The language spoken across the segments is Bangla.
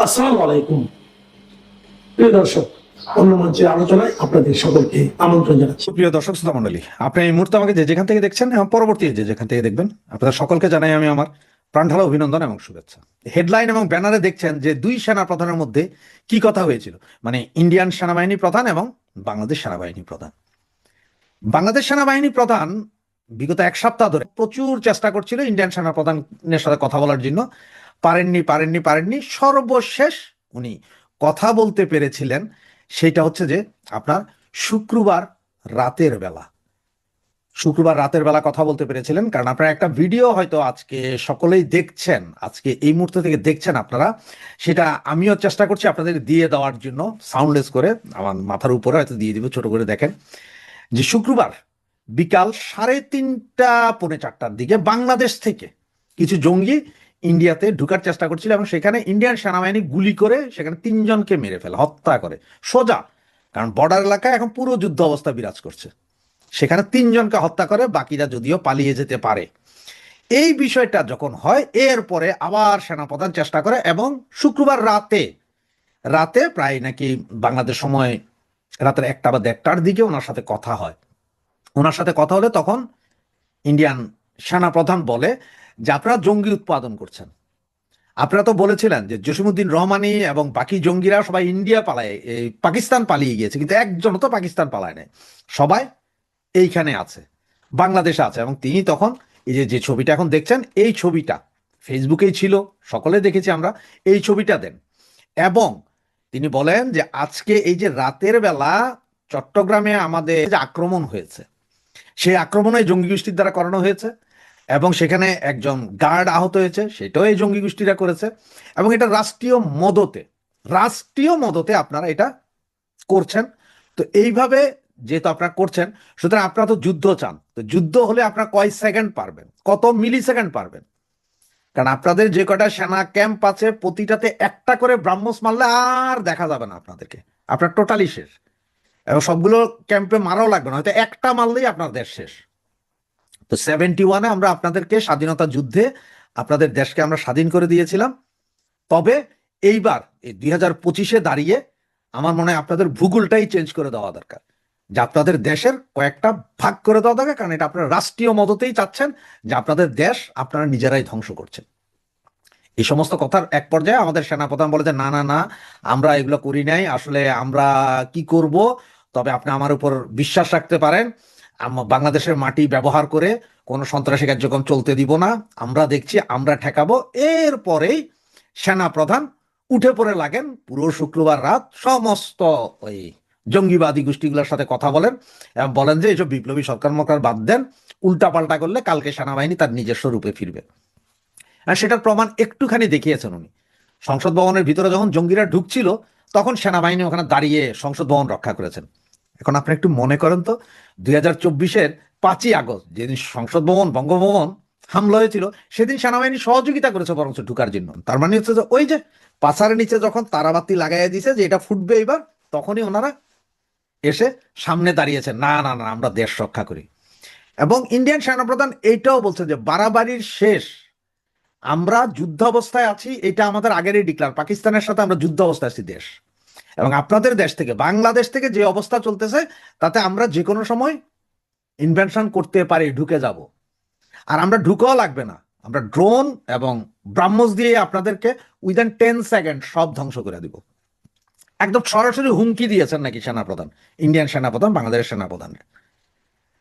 আসসালামু আলাইকুম প্রিয় দর্শক, অন্য মঞ্চের আলোচনায় আপনাদের সকলকে আমন্ত্রণ জানাচ্ছি। প্রিয় দর্শক শ্রোতা মণ্ডলী, আপনি এই মুহূর্তে আমাকে যে যেখান থেকে দেখছেন এবং পরবর্তী যে যেখান থেকে দেখবেন, আপনাদের সকলকে জানাই আমি আমার প্রাণঢালা অভিনন্দন এবং শুভেচ্ছা। হেডলাইন এবং ব্যানারে দেখছেন যে দুই সেনা প্রধানের মধ্যে কি কথা হয়েছিল, মানে ইন্ডিয়ান সেনাবাহিনী প্রধান এবং বাংলাদেশ সেনাবাহিনী প্রধান। বাংলাদেশ সেনাবাহিনী প্রধান বিগত এক সপ্তাহ ধরে প্রচুর চেষ্টা করছিল ইন্ডিয়ান সেনা প্রধানের সাথে কথা বলার জন্য, পারেননি। সর্বশেষ উনি কথা বলতে পেরেছিলেন, সেটা হচ্ছে যে আপনার শুক্রবার রাতের বেলা কথা বলতে পেরেছিলেন। কারণ আপনারা একটা ভিডিও হয়তো আজকে সকলেই দেখছেন, আজকে এই মুহূর্ত থেকে দেখছেন আপনারা, সেটা আমিও চেষ্টা করছি আপনাদের দিয়ে দেওয়ার জন্য সাউন্ডলেস করে, আমার মাথার উপরে হয়তো দিয়ে দিব, ছোট করে দেখেন যে শুক্রবার বিকাল 3:30 পৌনে 4টার দিকে বাংলাদেশ থেকে কিছু জঙ্গি ইন্ডিয়াতে ঢুকার চেষ্টা করছিল এবং সেখানে ইন্ডিয়ান সেনাবাহিনী গুলি করে সেখানে 3জনকে মেরে ফেলে, হত্যা করে সোজা। কারণ বর্ডার এলাকায় এখন পুরো যুদ্ধ অবস্থা বিরাজ করছে, সেখানে 3জনকে হত্যা করে, বাকিরা যদিও পালিয়ে যেতে পারে। এই বিষয়টা যখন হয়, এরপরে আবার সেনাপ্রধান চেষ্টা করে এবং শুক্রবার রাতে প্রায় নাকি বাংলাদেশ সময় রাতের 1টা বা 1:30টার দিকে ওনার সাথে কথা হয়। ওনার সাথে কথা হলে তখন ইন্ডিয়ান সেনাপ্রধান বলে যে আপনারা জঙ্গি উৎপাদন করছেন, আপনারা তো বলেছিলেন যে জসিমউদ্দিন রহমানি এবং বাকি জঙ্গিরা সবাই ইন্ডিয়া পালায়, এই পাকিস্তান পালিয়ে গিয়েছে, কিন্তু একজনও তো পাকিস্তান পালায় নাই, সবাই এইখানে আছে, বাংলাদেশে আছে। এবং তিনি তখন এই যে ছবিটা এখন দেখছেন, এই ছবিটা ফেসবুকেই ছিল, সকলে দেখেছি আমরা, এই ছবিটা দেন। এবং তিনি বলেন যে আজকে এই যে রাতের বেলা চট্টগ্রামে আমাদের যে আক্রমণ হয়েছে, সেই আক্রমণে জঙ্গি গোষ্ঠীর দ্বারা করানো হয়েছে এবং সেখানে একজন গার্ড আহত হয়েছে, সেটাও এই জঙ্গি গোষ্ঠীরা করেছে। এবং এটা রাষ্ট্রীয় মদতে আপনারা এটা করছেন। তো এইভাবে যেহেতু আপনারা করছেন, সুতরাং আপনারা তো যুদ্ধ চান, তো যুদ্ধ হলে আপনারা কয় সেকেন্ড পারবেন, কত মিলি সেকেন্ড পারবেন? কারণ আপনাদের যে কটা সেনা ক্যাম্প আছে প্রতিটাতে একটা করে ব্রাহ্মস মারলে আর দেখা যাবে না আপনাদেরকে, আপনার টোটালি শেষ। এবং সবগুলো ক্যাম্পে মারাও লাগবে না, হয়তো একটা মারলেই আপনার দেশ শেষ। তো 71-এ আমরা আপনাদেরকে স্বাধীনতা যুদ্ধে আপনাদের দেশকে আমরা স্বাধীন করে দিয়েছিলাম। তবে এইবার এই 2025-এ দাঁড়িয়ে আমার মনে হয় আপনাদের ভূগোলটাই চেঞ্জ করে দেওয়া দরকার, যে আপনাদের দেশের কয়েকটা ভাগ করে দেওয়া দরকার। কারণ এটা আপনারা রাষ্ট্রীয় মদতেই চাচ্ছেন যে আপনাদের দেশ আপনারা নিজেরাই ধ্বংস করছেন। এই সমস্ত কথার এক পর্যায়ে আমাদের সেনাপ্রধান বলে যে না, আমরা এগুলো করি নাই, আসলে আমরা কি করব, তবে আপনি আমার উপর বিশ্বাস রাখতে পারেন, বাংলাদেশের মাটি ব্যবহার করে কোনো সন্ত্রাসী কার্যক্রম চলতে দিব না, আমরা দেখছি, আমরা ঠেকাবো। এরপরেই সেনাপ্রধান উঠে পড়ে লাগেন, পুরো শুক্রবার রাত সমস্ত ওই জঙ্গিবাদী গোষ্ঠীগুলোর সাথে কথা বলেন এবং বলেন যে এইসব বিপ্লবী সরকার মরকার বাদ দেন, উল্টাপাল্টা করলে কালকে সেনাবাহিনী তার নিজস্ব রূপে ফিরবে। আর সেটার প্রমাণ একটুখানি দেখিয়েছেন উনি। সংসদ ভবনের ভিতরে যখন জঙ্গিরা ঢুকছিল, তখন সেনাবাহিনী ওখানে দাঁড়িয়ে সংসদ ভবন রক্ষা করেছেন। এখন আপনি একটু মনে করেন তো, 2024-এর 5ই আগস্ট যেদিন সংসদ ভবন বঙ্গভবন হামলা হয়েছিল, সেদিন সেনাবাহিনী সহযোগিতা করেছে বরঞ্চ ঢুকার জন্য। তার মানে হচ্ছে যে ওই যে পাছারের নিচে যখন তারাবাতি লাগাইয়া দিছে যে এটা ফুটবে এবার, তখনই ওনারা এসে সামনে দাঁড়িয়েছেন, না আমরা দেশ রক্ষা করি। এবং ইন্ডিয়ান সেনাপ্রধান এইটাও বলছে যে বাড়াবাড়ির শেষ, আমরা যুদ্ধ অবস্থায় আছি, এটা আমাদের আগেরই ডিক্লার, পাকিস্তানের সাথে আমরা যুদ্ধ অবস্থায় আছি দেশ। এবং আপনাদের দেশ থেকে, বাংলাদেশ থেকে যে অবস্থা চলতেছে, তাতে আমরা যে কোনো সময় ইনভেনশন করতে পারি, ঢুকে যাব। আর আমরা ঢুকেও লাগবে না, আমরা ড্রোন এবং ব্রাহ্মস দিয়ে আপনাদেরকে উইদিন 10 সেকেন্ড সব ধ্বংস করে দিব। একদম সরাসরি হুমকি দিয়েছেন নাকি সেনাপ্রধান, ইন্ডিয়ান সেনাপ্রধান বাংলাদেশের সেনাপ্রধান।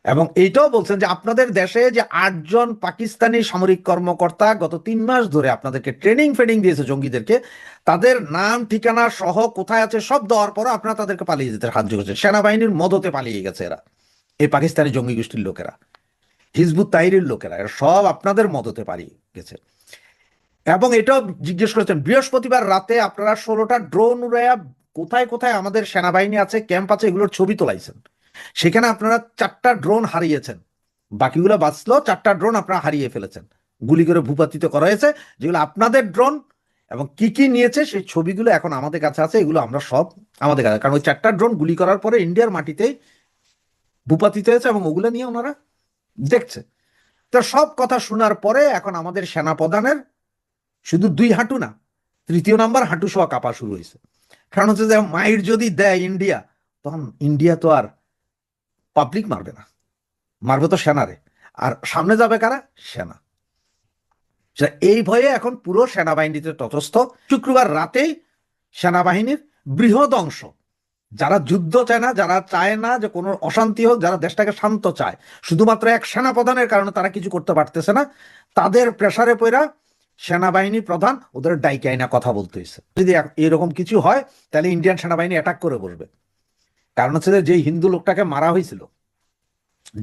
এবং এইটাও বলছেন যে আপনাদের দেশে যে 8জন পাকিস্তানি সামরিক কর্মকর্তা গত 3 মাস ধরে আপনাদেরকে ট্রেনিং ফেনিং দিয়েছে জঙ্গিদেরকে, তাদের নাম ঠিকানা সহ কোথায় আছে সব দেওয়ার পর আপনারা তাদেরকে পালিয়ে যেতে সাহায্য করছেন। সেনাবাহিনীর মদতে পালিয়ে গেছে এরা, এই পাকিস্তানি জঙ্গি গোষ্ঠীর লোকেরা, হিজবুত তাহরির লোকেরা, এরা সব আপনাদের মদতে পালিয়ে গেছে। এবং এটাও জিজ্ঞেস করেছেন বৃহস্পতিবার রাতে আপনারা 16টা ড্রোন উড়াইয়া কোথায় কোথায় আমাদের সেনাবাহিনী আছে, ক্যাম্প আছে, এগুলোর ছবি তোলাইছেন। সেখানে আপনারা 4টা ড্রোন হারিয়েছেন, বাকিগুলো বাঁচলো, 4টা ড্রোন আপনারা হারিয়ে ফেলেছেন, গুলি করে ভূপাতিত করা হয়েছে, যেগুলো আপনাদের ড্রোন। এবং কি কি নিয়েছে সেই ছবিগুলো এখন আমাদের কাছে আছে, এগুলো আমরা সব আমাদের কাছে, কারণ ওই 4টা ড্রোন গুলি করার পরে ইন্ডিয়ার মাটিতেই ভূপাতিত হয়েছে এবং ওগুলো নিয়ে ওনারা দেখছে। তো সব কথা শোনার পরে এখন আমাদের সেনাপ্রধানের শুধু 2 হাঁটু না, তৃতীয় নাম্বার হাঁটু শোয়া কাঁপা শুরু হয়েছে। কারণ হচ্ছে যে মাইর যদি দেয় ইন্ডিয়া, তখন ইন্ডিয়া তো আর পাবলিক মারবে না, মারবে তো সেনারে। আর সামনে যাবে কারা? সেনা। এই ভয়ে এখন পুরো সেনাবাহিনীতে তটস্থ। শুক্রবার রাতেই সেনাবাহিনীর বৃহৎ অংশ, যারা যুদ্ধ চায় না, যারা চায় না যে কোনো অশান্তি হোক, যারা দেশটাকে শান্ত চায়, শুধুমাত্র এক সেনাপ্রধানের কারণে তারা কিছু করতে পারতেছে না, তাদের প্রেসারে পড়া সেনাবাহিনী প্রধান ওদের ডাইকে আইনা কথা বলতে হয়েছে। যদি এরকম কিছু হয় তাহলে ইন্ডিয়ান সেনাবাহিনী অ্যাটাক করে বসবে। কারণ হচ্ছে যে হিন্দু লোকটাকে মারা হয়েছিল,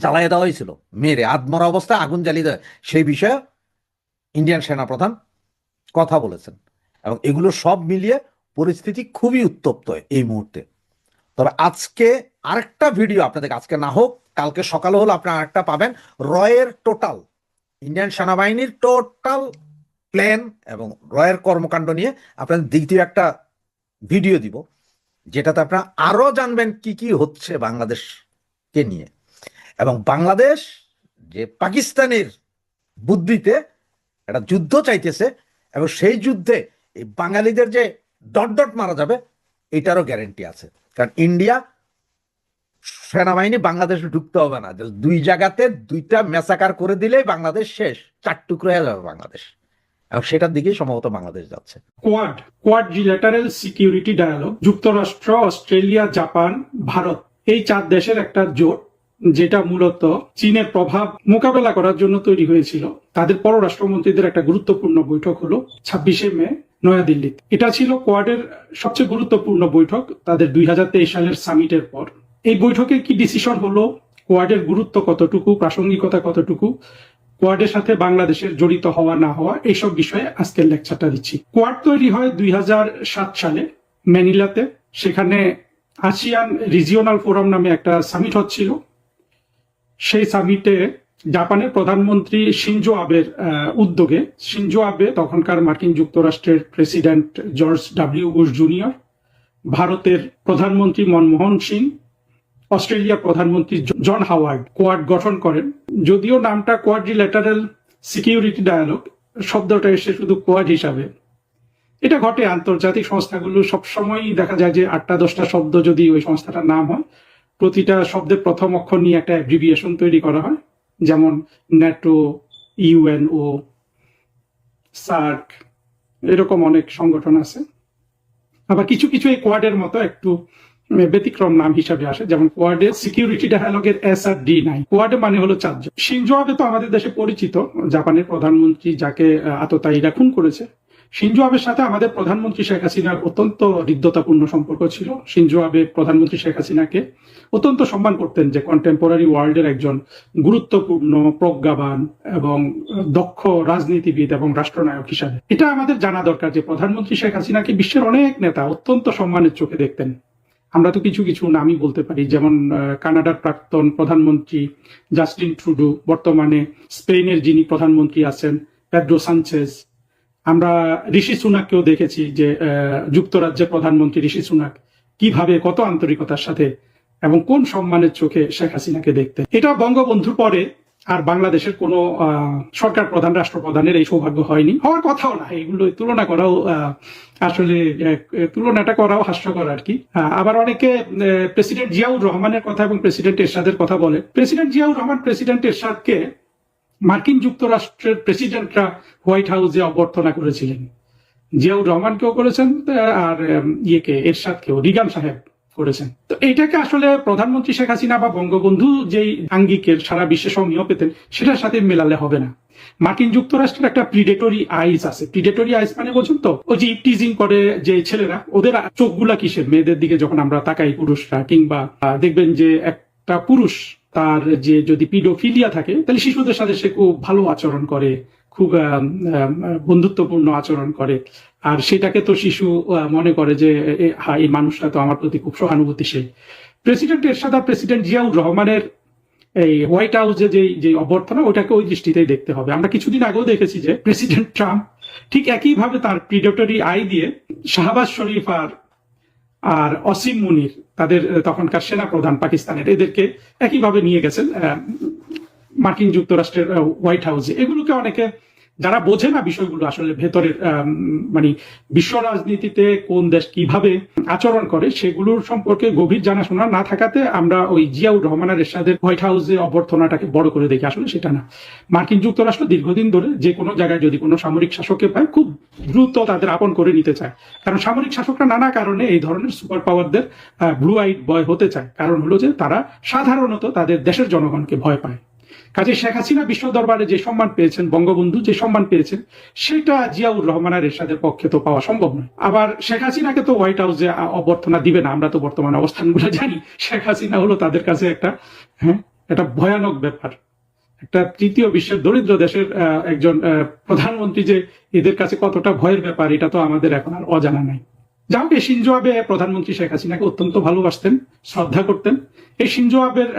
জ্বালাইয়ে দেওয়া হয়েছিল, মেরে আধমরা অবস্থায় আগুন জ্বালিয়ে দেয়, সেই বিষয়ে ইন্ডিয়ান সেনাপ্রধান কথা বলেছেন। এবং এগুলো সব মিলিয়ে পরিস্থিতি খুবই উত্তপ্ত এই মুহূর্তে। তবে আজকে আরেকটা ভিডিও আপনাদের, আজকে না হোক কালকে সকালে হলো, আপনারা আরেকটা পাবেন রয়ের টোটাল, ইন্ডিয়ান সেনাবাহিনীর টোটাল প্ল্যান এবং রয়ের কর্মকাণ্ড নিয়ে আপনাদের দ্বিতীয় একটা ভিডিও দিব, যেটাতে আপনারা আরো জানবেন কি কি হচ্ছে বাংলাদেশকে নিয়ে, এবং বাংলাদেশ যে পাকিস্তানের বুদ্ধিতে একটা যুদ্ধ চাইতেছে এবং সেই যুদ্ধে এই বাঙালিদের যে ডট ডট মারা যাবে এটারও গ্যারেন্টি আছে। কারণ ইন্ডিয়া সেনাবাহিনী বাংলাদেশে ঢুকতে হবে না, দুই জায়গাতে দুইটা ম্যাসাকার করে দিলেই বাংলাদেশ শেষ, চার টুকরো হয়ে যাবে বাংলাদেশ, এবং সেটার দিকেই সম্ভবত বাংলাদেশ যাচ্ছে। কোয়াড্রিল্যাটারাল সিকিউরিটি ডায়ালগ, যুক্তরাষ্ট্র, অস্ট্রেলিয়া, জাপান, ভারত, এই 4 দেশের একটা জোট, যেটা মূলত চীনের প্রভাব মোকাবেলা করার জন্য তৈরি হয়েছিল। তাদের পররাষ্ট্রমন্ত্রীদের একটা গুরুত্বপূর্ণ বৈঠক হলো 26শে মে নয়াদিল্লিতে। এটা ছিল কোয়াডের সবচেয়ে গুরুত্বপূর্ণ বৈঠক তাদের 2023 সালের সামিটের পর। এই বৈঠকে কি ডিসিশন হলো, কোয়াডের গুরুত্ব কতটুকু, প্রাসঙ্গিকতা কতটুকু, কোয়াডের সাথে বাংলাদেশের জড়িত হওয়া না হওয়া, এইসব বিষয়ে আজকের লেকচারটা দিচ্ছি। কোয়াড তৈরি হয় 2007 সালে ম্যানিলাতে। সেখানে আসিয়ান রিজিওনাল ফোরাম নামে একটা সামিট হচ্ছিল। সেই সামিটে জাপানের প্রধানমন্ত্রী শিনজো আবের উদ্যোগে, শিনজো আবে তখনকার মার্কিন যুক্তরাষ্ট্রের president George W Bush junior, ভারতের প্রধানমন্ত্রী মনমোহন সিং, অস্ট্রেলিয়ার প্রধানমন্ত্রী জন হাওয়ার্ড কোয়াড গঠন করেন। যদিও নামটা কোয়াড্রিল্যাটারাল সিকিউরিটি ডায়ালগ, শব্দটা এসে শুধু কোয়াড হিসাবে। এটা ঘটে আন্তর্জাতিক সংস্থাগুলো সবসময়ই দেখা যায় যে 8-10টা শব্দ যদি ওই সংস্থাটার নাম হয়, প্রতিটা শব্দের প্রথম অক্ষর নিয়ে একটা অ্যাব্রিভিয়েশন তৈরি করা হয়, যেমন ন্যাটো, ইউএনও, সার্ক, এরকম অনেক সংগঠন আছে। আবার কিছু কিছু এই কোয়াডের মতো একটু ব্যতিক্রম নাম হিসাবে আসে, যেমন কোয়াডের সিকিউরিটি ডায়ালগের এস আর ডি নাই। কোয়াডে মানে হলো 4 জন। শিনজো আবে তো আমাদের দেশে পরিচিত, জাপানের প্রধানমন্ত্রী, যাকে আততায়ীরা খুন করেছে। শিনজো আবের সাথে আমাদের প্রধানমন্ত্রী শেখ হাসিনার অত্যন্ত হৃদ্যতাপূর্ণ সম্পর্ক ছিল। শিনজো আবে প্রধানমন্ত্রী শেখ হাসিনাকে অত্যন্ত সম্মান করতেন, যে কন্টেম্পোরারি ওয়ার্ল্ডের একজন গুরুত্বপূর্ণ, প্রজ্ঞাবান এবং দক্ষ রাজনীতিবিদ এবং রাষ্ট্রনায়ক হিসাবে। এটা আমাদের জানা দরকার যে প্রধানমন্ত্রী শেখ হাসিনাকে বিশ্বের অনেক নেতা অত্যন্ত সম্মানের চোখে দেখতেন। আমরা তো কিছু কিছু নামই বলতে পারি, যেমন কানাডার প্রাক্তন প্রধানমন্ত্রী জাস্টিন ট্রুডো, বর্তমানে স্পেনের যিনি প্রধানমন্ত্রী আছেন পেড্রো সানচেজ। আমরা ঋষি সুনাককেও দেখেছি, যে যুক্তরাজ্যের প্রধানমন্ত্রী ঋষি সুনাক কিভাবে, কত আন্তরিকতার সাথে এবং কোন সম্মানের চোখে শেখ হাসিনাকে দেখতেন। এটা বঙ্গবন্ধুর পরে আর বাংলাদেশের কোনো সরকার প্রধান, রাষ্ট্রপ্রধানের এই সৌভাগ্য হয়নি, হওয়ার কথাও না। এগুলো তুলনা করাও আসলে, তুলনাটা করাও হাস্যকর আর কি। আবার অনেকে প্রেসিডেন্ট জিয়াউর রহমানের কথা এবং প্রেসিডেন্ট এরশাদের কথা বলে। প্রেসিডেন্ট জিয়াউর রহমান প্রেসিডেন্ট এরশাদকে মার্কিন যুক্তরাষ্ট্রের প্রেসিডেন্টরা হোয়াইট হাউসে অভ্যর্থনা করেছিলেন। জিয়াউর রহমানকেও করেছেন, আর এরশাদকেও, রিগান সাহেব করেছেন। তো এইটাকে আসলে প্রধানমন্ত্রী শেখ হাসিনা বা বঙ্গবন্ধু যেই আঙ্গিকের সারা বিশ্বে সমীহ পেতেন, সেটার সাথে মেলালে হবে না। মার্কিন যুক্তরাষ্ট্রের একটা প্রিডেটরি আইস আছে। প্রিডেটরি আইস মানে বোঝেন তো, ওই যে টিজিং করে যে ছেলেরা, ওদের চোখগুলা কিসের, মেয়েদের দিকে যখন আমরা তাকাই পুরুষরা, কিংবা দেখবেন যে একটা পুরুষ তার যে যদি পিডোফিলিয়া থাকে, তাহলে শিশুদের সাথে সে খুব ভালো আচরণ করে, খুব বন্ধুত্বপূর্ণ আচরণ করে, আর সেটাকে তো শিশু মনে করে যে এই মানুষটা তো আমার প্রতি খুব সহানুভূতিশীল। প্রেসিডেন্ট এরশাদ আর প্রেসিডেন্ট জিয়াউর রহমানের এই হোয়াইট হাউসে যে অভ্যর্থনা, ওটাকে ওই দৃষ্টিতেই দেখতে হবে। আমরা কিছুদিন আগেও দেখেছি যে প্রেসিডেন্ট ট্রাম্প ঠিক একইভাবে তার প্রিডেটরি আই দিয়ে শাহবাজ শরীফ আর অসীম মুনির, তাদের তখনকার সেনা প্রধান পাকিস্তানের, এদেরকে একইভাবে নিয়ে গেছেন মার্কিন যুক্তরাষ্ট্রের হোয়াইট হাউসে। এগুলোকে অনেকে যারা বোঝে না বিষয়গুলো আসলে ভেতরের মানে বিশ্ব রাজনীতিতে কোন দেশ কিভাবে আচরণ করে সেগুলোর সম্পর্কে গভীর জানাশোনা না থাকাতে আমরা ওই জিয়াউর রহমান এরশাদের হোয়াইট হাউসে অভ্যর্থনাটাকে বড় করে দেখি, আসলে সেটা না। মার্কিন যুক্তরাষ্ট্র দীর্ঘদিন ধরে যে কোনো জায়গায় যদি কোনো সামরিক শাসককে পায় খুব দ্রুত তাদের আপন করে নিতে চায়, কারণ সামরিক শাসকরা নানা কারণে এই ধরনের সুপার পাওয়ারদের ব্লু আইড বয় হতে চায়। কারণ হলো যে তারা সাধারণত তাদের দেশের জনগণকে ভয় পায়। কাজে শেখ হাসিনা বিশ্ব দরবারে যে সম্মান পেয়েছেন, বঙ্গবন্ধু যে সম্মান পেয়েছেন, সেটা জিয়াউর রহমান আর এরশাদের পক্ষে তো পাওয়া সম্ভব নয়। আবার শেখ হাসিনাকে তো হোয়াইট হাউসে অভ্যর্থনা দিবে না, আমরা তো বর্তমান অবস্থানগুলো জানি। শেখ হাসিনা হলো তাদের কাছে একটা ভয়ানক ব্যাপার। একটা তৃতীয় বিশ্বের দরিদ্র দেশের একজন প্রধানমন্ত্রী যে এদের কাছে কতটা ভয়ের ব্যাপার, এটা তো আমাদের এখন আর অজানা নাই। যাও, এই শিনজো আবে প্রধানমন্ত্রী শেখ হাসিনাকে অত্যন্ত ভালোবাসতেন, শ্রদ্ধা করতেন। এই শিনজো আবের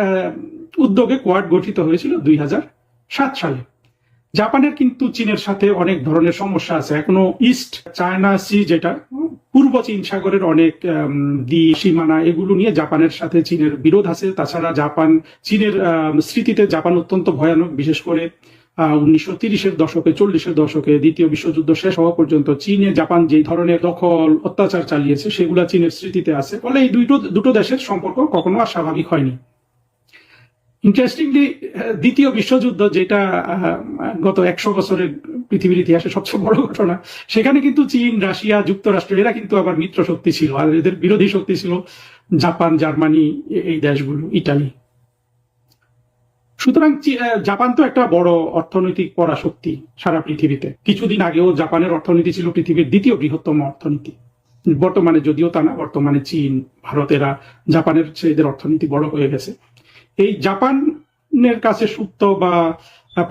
উদ্যোগে কোয়াড গঠিত হয়েছিল 2007 সালে। জাপানের কিন্তু চীনের সাথে অনেক ধরনের সমস্যা আছে এখনো। ইস্ট চায়না সি, যেটা পূর্ব চীন সাগরের অনেক দ্বীপ সীমানা, এগুলো নিয়ে জাপানের সাথে চীনের বিরোধ আছে। তাছাড়া চীনের স্মৃতিতে জাপান অত্যন্ত ভয়ানক, বিশেষ করে 1930-এর দশকে 40-এর দশকে দ্বিতীয় বিশ্বযুদ্ধ শেষ হওয়া পর্যন্ত চীনে জাপান যে ধরনের দখল অত্যাচার চালিয়েছে সেগুলা চীনের স্মৃতিতে আছে। ফলে এই দুটো দেশের সম্পর্ক কখনো আর স্বাভাবিক হয়নি। ইন্টারেস্টিংলি, দ্বিতীয় বিশ্বযুদ্ধ, যেটা গত 100 বছরের পৃথিবীর ইতিহাসে সবচেয়ে বড় ঘটনা, সেখানে কিন্তু চীন, রাশিয়া, যুক্তরাষ্ট্র এরা কিন্তু আবার মিত্র শক্তি ছিল, আর এদের বিরোধী শক্তি ছিল জাপান, জার্মানি, এই দেশগুলো, ইটালি। সুতরাং জাপান তো একটা বড় অর্থনৈতিক পরাশক্তি সারা পৃথিবীতে। কিছুদিন আগেও জাপানের অর্থনীতি ছিল পৃথিবীর দ্বিতীয় বৃহত্তম অর্থনীতি। বর্তমানে যদিও তা না, বর্তমানে চীন, ভারতেরা জাপানের চেয়ে এদের অর্থনীতি বড় হয়ে গেছে। এই জাপানের কাছে সুপ্ত বা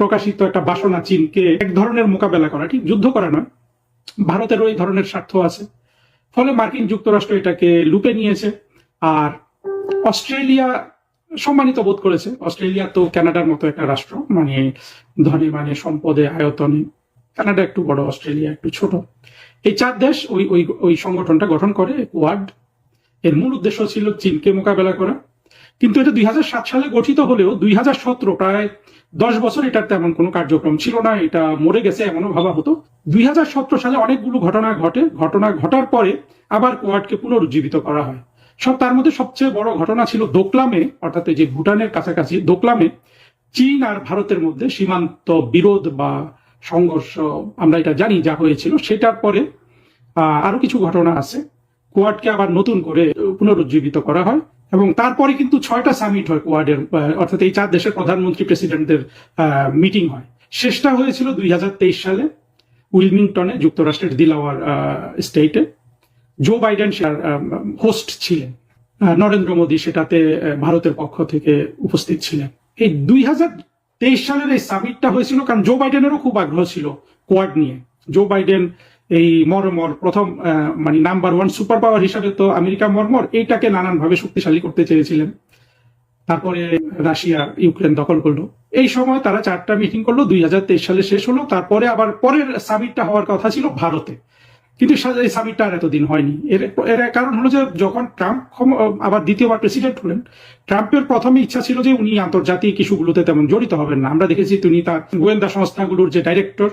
প্রকাশিত একটা বাসনা চীনকে এক ধরনের মোকাবেলা করা, ঠিক যুদ্ধ করা নয়, ভারতেরও এই ধরনের স্বার্থ আছে। ফলে মার্কিন যুক্তরাষ্ট্র এটাকে লুপে নিয়েছে। আর অস্ট্রেলিয়া সম্মানিত বোধ করেছে। অস্ট্রেলিয়া তো কানাডার মতো একটা রাষ্ট্র, মানে ধনে মানে সম্পদে আয়তনে কানাডা একটু বড়, অস্ট্রেলিয়া একটু ছোট। এই 4 দেশ ওই সংগঠনটা গঠন করে, কোয়াড। এর মূল উদ্দেশ্য ছিল চীনকে মোকাবেলা করা। কিন্তু এটা 2007 সালে গঠিত হলেও 2017, প্রায় 10 বছর এটার তেমন কোনো কার্যক্রম ছিল না, এটা মরে গেছে এমনও ভাবা হতো। 2017 সালে অনেকগুলো ঘটনা ঘটার পরে আবার কোয়াডকে পুনরুজ্জীবিত করা হয়। তার মধ্যে সবচেয়ে বড় ঘটনা ছিল দোকলামে, অর্থাৎ যে ভুটানের কাছাকাছি দোকলামে চীন আর ভারতের মধ্যে সীমান্ত বিরোধ বা সংঘর্ষ, আমরা এটা জানি যা হয়েছিল। সেটার পরে আরো কিছু ঘটনা আছে। কোয়াডকে আবার নতুন করে পুনরুজ্জীবিত করা হয় এবং তারপরে কিন্তু 6টা সামিট হয় কোয়াডের, অর্থাৎ এই 4 দেশের প্রধানমন্ত্রী প্রেসিডেন্টদের মিটিং হয়। শেষটা হয়েছিল 2023 সালে উইলমিংটনে, যুক্তরাষ্ট্রের দিলাওয়ার স্টেটে। জো বাইডেন হোস্ট ছিলেন, নরেন্দ্র মোদী সেটাতে ভারতের পক্ষ থেকে উপস্থিত ছিলেন। এই 2023 সালের এই সামিটটা হয়েছিল কারণ জো বাইডেনেরও খুব আগ্রহ ছিল কোয়াড নিয়ে। জো বাইডেন এই মরমর প্রথম, মানে নাম্বার 1 সুপার পাওয়ার হিসাবে তো আমেরিকা মরমর, এইটাকে নানানভাবে শক্তিশালী করতে চেয়েছিলেন। তারপরে রাশিয়া ইউক্রেন দখল করলো। এই সময় তারা 4টা মিটিং করলো, 2023 সালে শেষ হলো। তারপরে আবার পরের সামিটটা হওয়ার কথা ছিল ভারতে, কিন্তু এই সামিটটা আর এতদিন হয়নি। এর কারণ হলো যে যখন ট্রাম্প আবার দ্বিতীয়বার প্রেসিডেন্ট হলেন, ট্রাম্পের প্রথমে ইচ্ছা ছিল যে উনি আন্তর্জাতিক ইস্যুগুলোতে তেমন জড়িত হবেন না। আমরা দেখেছি তিনি তার গোয়েন্দা সংস্থাগুলোর যে ডাইরেক্টর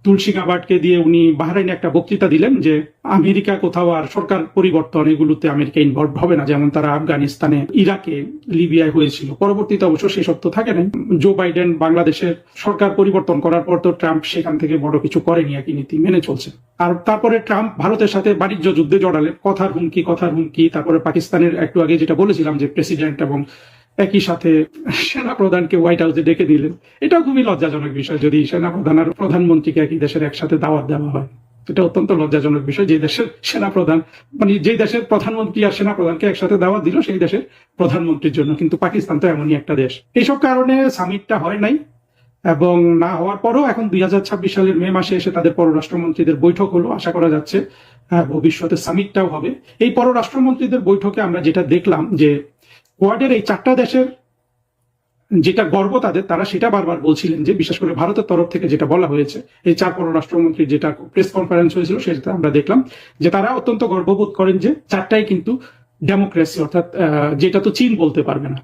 তুলসী গাবার্ডকে দিয়ে উনি বাহরাইনে একটা বক্তৃতা দিলেন যে আমেরিকা কোথাও আর সরকার পরিবর্তন এগুলোতে আমেরিকা ইনভলভ হবে না, যেমন তারা আফগানিস্তানে, ইরাকে, লিবিয়ায় হয়েছিল। পরবর্তীতে অবশ্য সেই সত্য থাকে না। জো বাইডেন বাংলাদেশের সরকার পরিবর্তন করার পর তো ট্রাম্প সেখান থেকে বড় কিছু করেনি, একই নীতি মেনে চলছে। আর তারপরে ট্রাম্প ভারতের সাথে বাণিজ্য যুদ্ধে জড়ালেন, কথার হুমকি। তারপরে পাকিস্তানের একটু আগে যেটা বলেছিলাম যে প্রেসিডেন্ট এবং একই সাথে সেনা প্রধানকে হোয়াইট হাউসে ডেকে দিলেন। এটাও খুবই লজ্জাজনক বিষয়, যদি সেনা প্রধান আর প্রধানমন্ত্রীকে একই দেশের একসাথে দাওয়াত দেওয়া হয়। এটা অত্যন্ত লজ্জাজনক বিষয়। যে দেশের সেনা প্রধান, মানে যে দেশের প্রধানমন্ত্রী আর সেনা প্রধানকে একসাথে দাওয়াত দিল সেই দেশের প্রধানমন্ত্রীর জন্য। কিন্তু পাকিস্তান তো এমনই একটা দেশ। এইসব কারণে সামিটটা হয় নাই, এবং না হওয়ার পরও এখন 2026 সালের মে মাসে এসে তাদের পররাষ্ট্রমন্ত্রীদের বৈঠক হলো। আশা করা যাচ্ছে ভবিষ্যতে সামিটটাও হবে। এই পররাষ্ট্রমন্ত্রীদের বৈঠকে আমরা যেটা দেখলাম যে কোয়াডের এই 4টা দেশের যেটা গর্ব তাদের, তারা সেটা বারবার বলছিলেন যে, বিশেষ করে ভারতের তরফ থেকে যেটা বলা হয়েছে, এই 4 পররাষ্ট্রমন্ত্রীর যেটা প্রেস কনফারেন্স হয়েছিল সেটা আমরা দেখলাম যে তারা অত্যন্ত গর্ববোধ করেন যে 4টাই কিন্তু ডেমোক্রেসি, অর্থাৎ যেটা তো চীন বলতে পারবে না।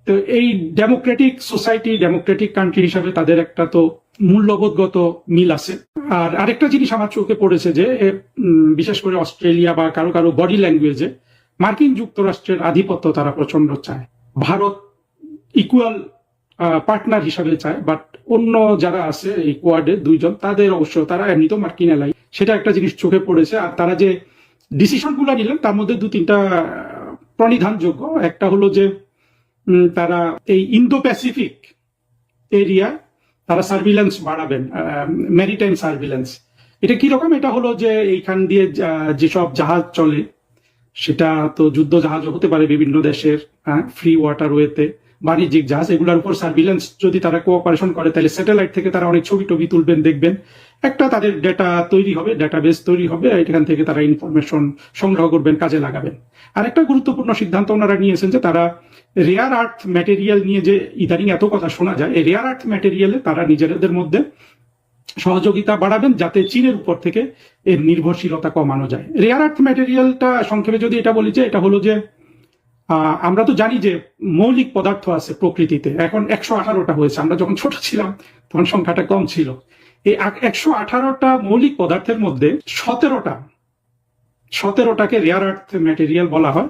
তো এই ডেমোক্রেটিক সোসাইটি, ডেমোক্রেটিক কান্ট্রি হিসাবে তাদের একটা তো মূল্যবোধগত মিল আছে। আর আরেকটা জিনিস আমার চোখে পড়েছে যে বিশেষ করে অস্ট্রেলিয়া বা কারো কারো বডি ল্যাঙ্গুয়েজে মার্কিন যুক্তরাষ্ট্রের আধিপত্য তারা প্রচন্ড চায়, ভারত ইকুয়াল পার্টনার হিসাবে চায়, বাট অন্য যারা আছে এই কোয়াডে দুইজন তাদের অবশ্য তারা এমনিতেও মার্কিন এলাই, সেটা একটা জিনিস চোখে পড়েছে। আর তারা যে ডিসিশন গুলা নিলেন তার মধ্যে 2-3টা প্রণিধানযোগ্য। একটা হলো যে তারা এই ইন্দো প্যাসিফিক এরিয়া তারা সার্ভিলেন্স বাড়াবেন, ম্যারিটাইম সার্ভিলেন্স। এটা কিরকম? এটা হলো যে এইখান দিয়ে যেসব জাহাজ চলে সেটা তো যুদ্ধ জাহাজও হতে পারে বিভিন্ন দেশের, ফ্রি ওয়াটারওয়েতে বাণিজ্যিক জাহাজ, এগুলোর উপর সার্ভিলেন্স যদি তারা কোঅপারেশন করে তাহলে স্যাটেলাইট থেকে তারা অনেক ছবি টবি তুলবেন, দেখবেন, একটা তাদের ডেটা তৈরি হবে, ডাটাবেস তৈরি হবে, এখান থেকে তারা ইনফরমেশন সংগ্রহ করবেন, কাজে লাগাবেন। আর একটা গুরুত্বপূর্ণ সিদ্ধান্ত ওনারা নিয়েছেন যে তারা রেয়ার আর্থ ম্যাটেরিয়াল নিয়ে যে ইদানিং এত কথা শোনা যায়, এই রেয়ার আর্থ ম্যাটেরিয়ালে তারা নিজেদের মধ্যে সহযোগিতা বাড়াবেন যাতে চীনের উপর থেকে এর নির্ভরশীলতা কমানো যায়। রেয়ার আর্থ ম্যাটেরিয়ালটা সংক্ষেপে যদি এটা বলি যে এটা হলো যে আমরা তো জানি যে মৌলিক পদার্থ আছে প্রকৃতিতে, এখন 118টা হয়েছে, আমরা যখন ছোট ছিলাম তখন সংখ্যাটা কম ছিল। এই 118টা মৌলিক পদার্থের মধ্যে 17টাকে রেয়ার আর্থ ম্যাটেরিয়াল বলা হয়।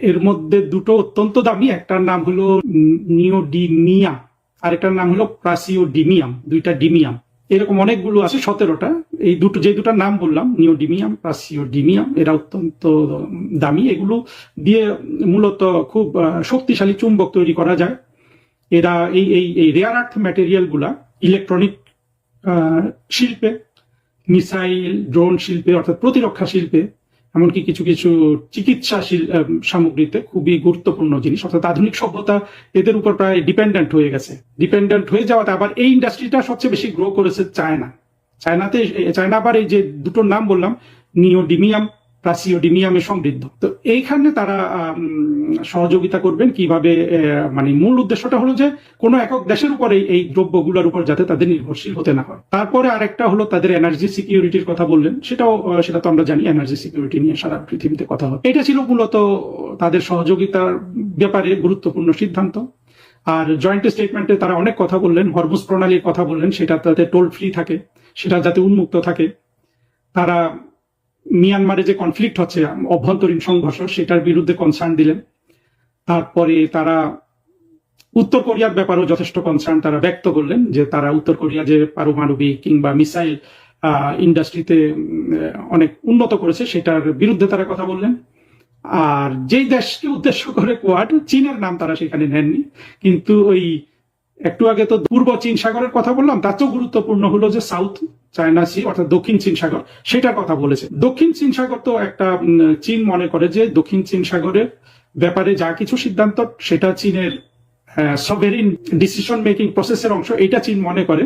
এর মধ্যে দুটো অত্যন্ত দামি, একটার নাম হলো নিওডিমিয়াম আর একটার নাম হলো প্রাসিওডিমিয়াম, দুইটা ডিমিয়াম, এরকম অনেকগুলো আছে 17টা। এই দুটো যে দুটার নাম বললাম নিওডিমিয়াম, প্রাসিওডিমিয়াম, এরা অত্যন্ত দামি। এগুলো দিয়ে মূলত খুব শক্তিশালী চুম্বক তৈরি করা যায়। এরা এই রেয়ার আর্থ ম্যাটেরিয়াল গুলা ইলেকট্রনিক শিল্পে, মিসাইল ড্রোন শিল্পে অর্থাৎ প্রতিরক্ষা শিল্পে, এমনকি কিছু কিছু চিকিৎসা সামগ্রীতে খুবই গুরুত্বপূর্ণ জিনিস। অর্থাৎ আধুনিক সভ্যতা এদের উপর প্রায় ডিপেন্ডেন্ট হয়ে গেছে। ডিপেন্ডেন্ট হয়ে যাওয়াতে আবার এই ইন্ডাস্ট্রিটা সবচেয়ে বেশি গ্রো করেছে চায়না আবার এই যে দুটোর নাম বললাম নিওডিমিয়াম প্রাসিওডিমিয়ামে সমৃদ্ধ। তো এইখানে তারা সহযোগিতা করবেন কিভাবে, মানে মূল উদ্দেশ্যটা হলো যে কোনো একক দেশের উপরে এই দ্রব্যগুলোর উপর যাতে তাদের নির্ভরশীল হতে না হয়। তারপরে আরেকটা হলো তাদের এনার্জি সিকিউরিটির কথা বললেন, সেটা তো আমরা জানি, এনার্জি সিকিউরিটি নিয়ে সারা পৃথিবীতে কথা হয়। এটা ছিল মূলত তাদের সহযোগিতার ব্যাপারে গুরুত্বপূর্ণ সিদ্ধান্ত। আর জয়েন্ট স্টেটমেন্টে তারা অনেক কথা বললেন, হরমুজ প্রণালীর কথা বললেন, সেটা তাতে টোল ফ্রি থাকে, সেটা যাতে উন্মুক্ত থাকে। তারা মিয়ানমারে যে কনফ্লিক্ট হচ্ছে, অভ্যন্তরীণ সংঘর্ষ, সেটার বিরুদ্ধে কনসার্ন দিলেন। তারপরে তারা উত্তর কোরিয়ার ব্যাপারেও যথেষ্ট কনসার্ন তারা ব্যক্ত করলেন, যে তারা উত্তর কোরিয়া যে পারমাণবিক কিংবা মিসাইল ইন্ডাস্ট্রিতে অনেক উন্নত করেছে সেটার বিরুদ্ধে তারা কথা বললেন। আর যেই দেশকে উদ্দেশ্য করে কোয়াড, চীনের নাম তারা সেখানে নেননি, কিন্তু ওই একটু আগে তো পূর্ব চীন সাগরের কথা বললাম, তার চেয়েও গুরুত্বপূর্ণ হলো যে সাউথ চায়না সি অর্থাৎ দক্ষিণ চীন সাগর, সেটার কথা বলেছে। দক্ষিণ চীন সাগর তো একটা চীন মনে করে যে দক্ষিণ চীন সাগরের ব্যাপারে যা কিছু সিদ্ধান্ত সেটা চীনের সভেরিন ডিসিশন মেকিং প্রসেসের অংশ, এটা চীন মনে করে।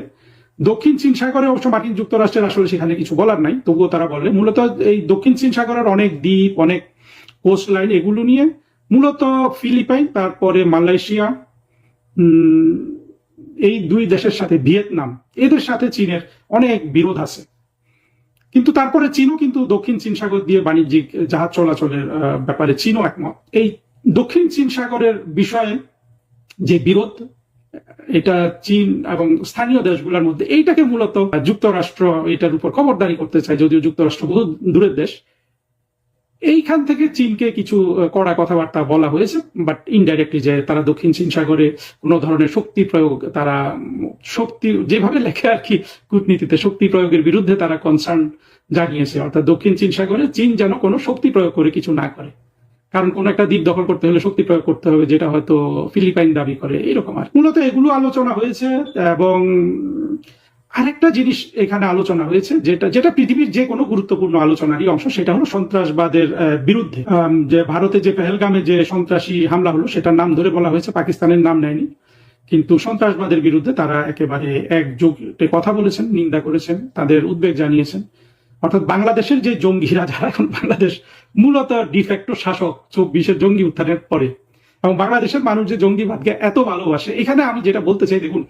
দক্ষিণ চীন সাগরে অবশ্য মার্কিন যুক্তরাষ্ট্রের আসলে সেখানে কিছু বলার নাই, তবুও তারা বলে মূলত এই দক্ষিণ চীন সাগরের অনেক দ্বীপ, অনেক কোস্ট লাইন, এগুলো নিয়ে মূলত ফিলিপাইন, তারপরে মালয়েশিয়া, এই দুই দেশের সাথে ভিয়েতনাম, এদের সাথে চীনের অনেক বিরোধ আছে। কিন্তু তারপরে চীনও কিন্তু দক্ষিণ চীন সাগর দিয়ে বাণিজ্যিক জাহাজ চলাচলের ব্যাপারে চীনও একমত। এই দক্ষিণ চীন সাগরের বিষয়ে যে বিরোধ, এটা চীন এবং স্থানীয় দেশগুলোর মধ্যে, এইটাকে মূলত যুক্তরাষ্ট্র এটার উপর খবরদারি করতে চায়, যদিও যুক্তরাষ্ট্র বহু দূরের দেশ। এইখান থেকে চীনকে কিছু কড়া কথাবার্তা বলা হয়েছে, বাট ইনডাইরেক্টলি যে তারা দক্ষিণ চীন সাগরে কোনো ধরনের শক্তি প্রয়োগ, তারা শক্তি যেভাবে লেখে আর কি কূটনীতিতে, শক্তি প্রয়োগের বিরুদ্ধে তারা কনসার্ন জানিয়েছে। অর্থাৎ দক্ষিণ চীন সাগরে চীন যেন কোনো শক্তি প্রয়োগ করে কিছু না করে, কারণ কোন একটা দ্বীপ দখল করতে হলে শক্তি প্রয়োগ করতে হবে, যেটা হয়তো ফিলিপাইন দাবি করে, এরকম আর মূলত এগুলো আলোচনা হয়েছে। এবং আরেকটা জিনিস এখানে আলোচনা হয়েছে, যেটা পৃথিবীর যে কোনো গুরুত্বপূর্ণ আলোচনারই অংশ, সেটা হলো সন্ত্রাসবাদের বিরুদ্ধে। যে ভারতে যে পেহেলগামে যে সন্ত্রাসী হামলা হলো সেটার নাম ধরে বলা হয়েছে, পাকিস্তানের নাম নেয়নি, কিন্তু সন্ত্রাসবাদের বিরুদ্ধে তারা একেবারে একযোগে কথা বলেছেন, নিন্দা করেছেন, তাদের উদ্বেগ জানিয়েছেন। অর্থাৎ বাংলাদেশের যে জঙ্গিরা, যারা এখন বাংলাদেশ মূলত ডিফ্যাক্টো শাসক 24-এর জঙ্গি উত্থানের পরে, এবং বাংলাদেশের মানুষ যে জঙ্গিবাদকে এত ভালোবাসে, এখানে আমি যেটা বলতে চাই, দেখুন,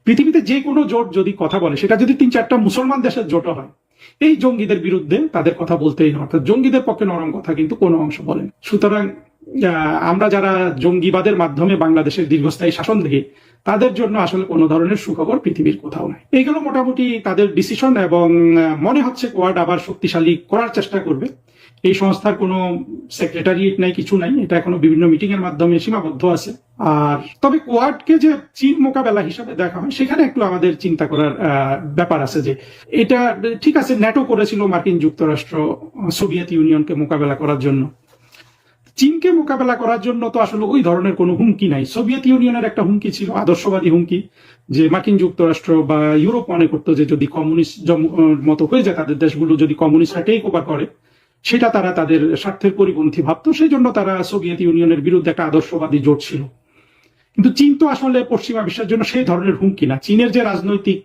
পৃথিবীতে যে কোনো জোট যদি কথা বলে, সেটা যদি 3-4টা মুসলমান দেশের জোটও হয়, এই জঙ্গিদের বিরুদ্ধে তাদের কথা বলতেই হয়। অর্থাৎ জঙ্গিদের পক্ষে নরম কথা কিন্তু কোনো অংশ বলেন। সুতরাং আমরা যারা জঙ্গিবাদের মাধ্যমে বাংলাদেশের দীর্ঘস্থায়ী শাসন দেখি, তাদের জন্য আসলে কোনো ধরনের সুখবর পৃথিবীর কোথাও নাই। এইগুলো মোটামুটি তাদের ডিসিশন, এবং মনে হচ্ছে কোয়াড আবার শক্তিশালী করার চেষ্টা করবে। এই সংস্থার কোনো সেক্রেটারিয়েট নাই, কিছু নাই, এটা এখনো বিভিন্ন মিটিং এর মাধ্যমে সীমাবদ্ধ আছে। আর তবে কোয়াডকে যে চীন মোকাবেলা হিসাবে দেখা হয়, সেখানে একটু আমাদের চিন্তা করার ব্যাপার আছে। যে এটা ঠিক আছে, ন্যাটো করেছিল মার্কিন যুক্তরাষ্ট্র সোভিয়েত ইউনিয়নকে মোকাবেলা করার জন্য, চীনকে মোকাবেলা করার জন্য তো আসলে ওই ধরনের কোনো হুমকি নাই। সোভিয়েত ইউনিয়নের একটা হুমকি ছিল, আদর্শবাদী হুমকি, যে মার্কিন যুক্তরাষ্ট্র বা ইউরোপ মনে করতো যে যদি কমিউনিস্ট মতো হয়ে যায়, তাদের দেশগুলো যদি কমিউনিস্টরা টেক ওভার করে, সেটা তারা তাদের স্বার্থের পরিপন্থী ভাবতো, সেই জন্য তারা সোভিয়েত ইউনিয়নের বিরুদ্ধে একটা আদর্শবাদী জোট ছিল। কিন্তু চীন তো আসলে পশ্চিমা বিশ্বের জন্য সেই ধরনের হুমকি না। চীনের যে রাজনৈতিক